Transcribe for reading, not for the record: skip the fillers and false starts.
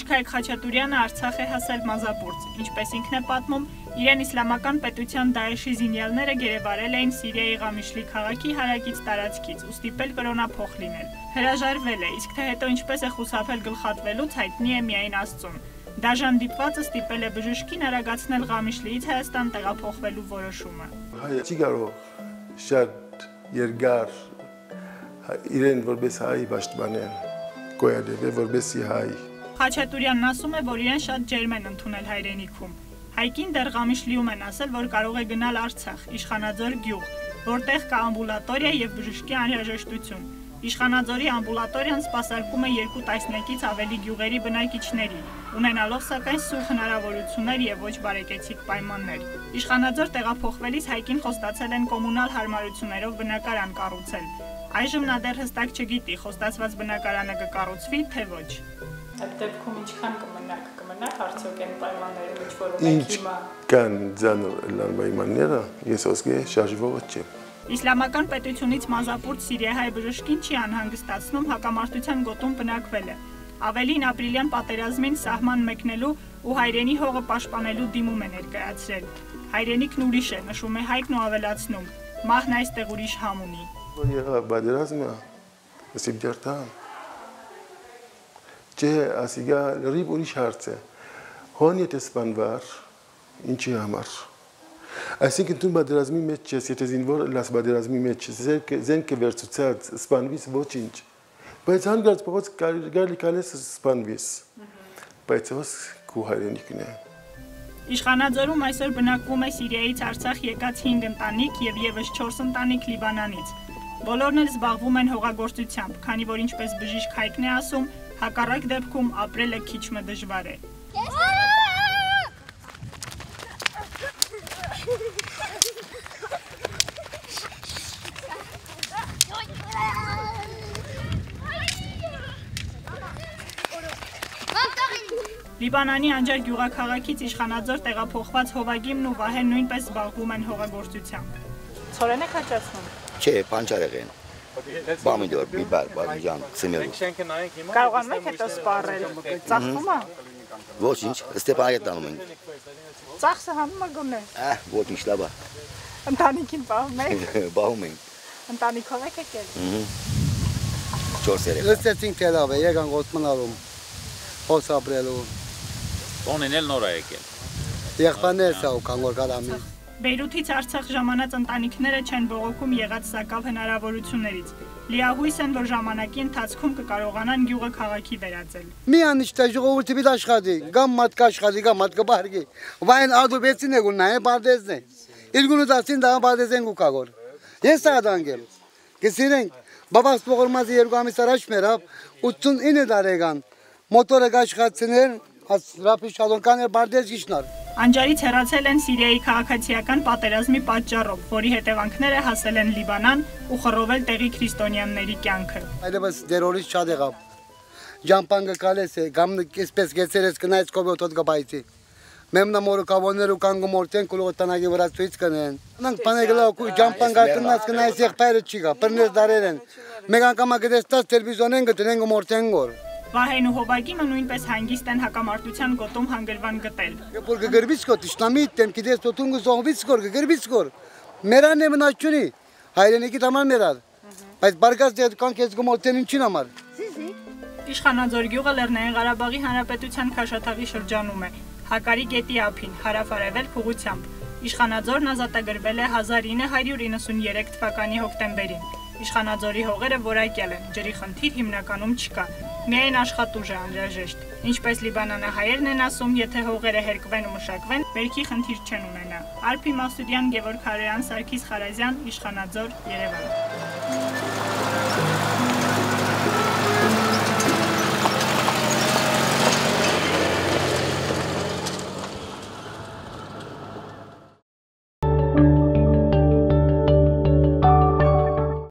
Բժիշկ Հայկ Խաչատուրյանը Արցախ է հասել Մազապուրց, ինչպես ինքն է պատմում, իրեն իսլամական պետության Դաեշի զինյալները գերեվարել էին Սիրիայի Ղամիշլի քաղաքի հարակից տարածքից ու ստիպել կրոնափոխ լինել։ Հրաժարվել է, իսկ թե հետո ինչպես է խուսափել գլխատվելուց հայտնի է միայն Աստծուն։ Դաժան դիպվածը ստիպել է բժշկին արագացնել Ղամիշլիից Հայաստան տեղափոխվելու որոշումը։ Հայը չի կարող շատ երկար իրեն որպես հայ պաշտպանել, գոյատևել որպեսզի հայ։ Խաչատուրյանն ասում է, որ իրեն շատ ջերմ են ընդունել հայրենիքում։ Հայկին դեռ Ղամիշլիում են ասել, որ կարող է գնալ Արցախ, Իշխանաձոր գյուղ, որտեղ կա ամբուլատորիա եւ բժշկի անհրաժեշտություն։ Իշխանաձորի ամբուլատորիան սպասարկում է 2 տասնյակից ավելի գյուղերի բնակիչների, ունենալով սակայն սուղ հնարավորություններ եւ ոչ բարեկեցիկ պայմաններ։ Իշխանաձոր տեղափոխվելիս Հայկին խոստացել են կոմունալ հարմարություններով բնակարան կառուցել։ Այժմ նա դեռ հստակ չգիտի, խոստացված բնակարանը կկառուցվի, թե ոչ։ Այդ դեպքում ինչքան կմնաք արդյոք այն պայմաններում, ինչ որ ունենք հիմա։ Կան ձանոր պայմանները, ես ոսկե շարժվողը չեմ։ Իսլամական պետությունից Մազապուրց սիրիահայ բժշկին չի անհանգստացնում հակամարտության գոտում բնակվելը։ Ավելին ապրիլյան պատերազմին սահման մեկնելու ու հայրենի հողը պաշտպանելու դիմում է ներկայացրել։ Հայրենիքն ուրիշ է, նշում է Հայկն ու ավելացնում։ Մահն այստեղ ուրիշ համ ունի։ Եղա պատերազմը, սիբջարտան։ Չէ, ասիգա լրիվ ուրիշ հարց է։ Հոն եթե սպանվար, ինչի համար։ Այսինքն դու պատերազմի մեջ ես, եթե զինվոր լաս պատերազմի մեջ ես, զենքը վերցուցած սպանվիս ոչինչ։ Բայց հանգարց փողոց գալի կալես սպանվիս։ Բայց ոս քու հայրենիքն է։ Իշխանաձորում այսօր բնակվում է Սիրիայից Արցախ եկած 5 ընտանիք եւ եւս 4 ընտանիք Լիբանանից։ Բոլորն էլ զբաղվում են հողագործությամբ, քանի որ ինչպես բժիշկ Հայկն է ասում, հակառակ դեպքում ապրելը քիչ մը դժվար է։ Լիբանանի Անջար գյուղաքաղաքից Իշխանաձոր տեղափոխված Հովագիմն ու Վահեն նույնպես զբաղվում են հողագործությամբ։ Ցորեն եք հաճացնում։ Չէ, պանջարեղ են։ Պամիդոր, բիբար, բաժան, սեմյոն։ Կարողանում եք հետո սպառել։ Ծախվում է։ Ոչինչ, Ստեփանագետ տանում են։ Ծախսը հանում է գոնե։ Ոչինչ, լավ է։ Ընտանիքին պահում եք։ Պահում ենք։ Ընտանիքով եք եկել։ 4 երեխա։ Լսեցինք թե լավ է, եկան Օսմանալում։ Հոս ապրելու։ Տոնին էլ նոր է եկել։ Եղբայրներս ա ու կան որ գալամի։ Բեյրութից Արցախ ժամանած ընտանիքները չեն բողոքում եղած սակավ հնարավորություններից։ Լիահույս են, որ ժամանակի ընթացքում կկարողանան գյուղը քաղաքի վերածել։ Մի անիշտա ժողովուրդի պիտի աշխատի, գամ մատկա աշխատի, գամ մատկա բարգի։ Վայն ադուբեցին է գուննա է բարդեզն է։ Իրգունու դասին դա բարդեզեն գուկագոր։ Ես ադանգեմ։ Գսիրենք բաբաս փողորմազի 2 ամիս առաջ մերավ 89 տարեկան մոտորը աշխատցներ Ռապի շալոնկան է բարդեզ գիշնար։ Անջարից հեռացել են Սիրիայի քաղաքացիական պատերազմի պատճառով, որի հետևանքները հասել են Լիբանան ու խռովել տեղի քրիստոնյաների կյանքը։ Այլևս դերորից շատ եղավ։ Ջամպանգը կալես է, գամ այսպես գեցերես կնայց կոբոտ գաբայցի։ Մեմնա մորոկավոներ ու կանգումորտեն կլողտանագի վրա ցույց կնեն։ Անանք բանեգլակու ջամպանգա կնաց կնայց եղբայրը չի գա, բռներ դարեր են։ Մեկ անգամ գտեստած տելևիզիոնեն գտնեն գմորտեն գոր։ Վահեն ու Հովագիմը նույնպես հանգիստ են հակամարտության գոտում հանգրվան գտել։ Որ գերբից կոտ իշխնամի դեմ կիդես տոտունգ զողվից կոր գերբից կոր։ Մերան է մնաչունի։ Հայրենիքի համար մերալ։ Բայց բարգած դե կանք ես գմորտեն ինչին համար։ Իշխանաձոր գյուղը Լեռնային Ղարաբաղի Հանրապետության Քաշաթաղի շրջանում է, Հակարի գետի ափին, հարավ-արևելք ուղղությամբ։ Իշխանաձորն ազատագրվել է 1993 թվականի հոկտեմբերին։ Իշխանաձորի հողերը որակյալ են, ջրի խնդիր հիմնականում չկա, միայն աշխատուժ է անհրաժեշտ։ Ինչպես լիբանանահայերն են ասում, եթե հողերը հերկվեն ու մշակվեն, վերքի խնդիր չեն ունենա։ Արփի Մասուդյան, Գևորգ Հարոյան, Սարգիս Խարազյան, Իշխանաձոր, Երևան։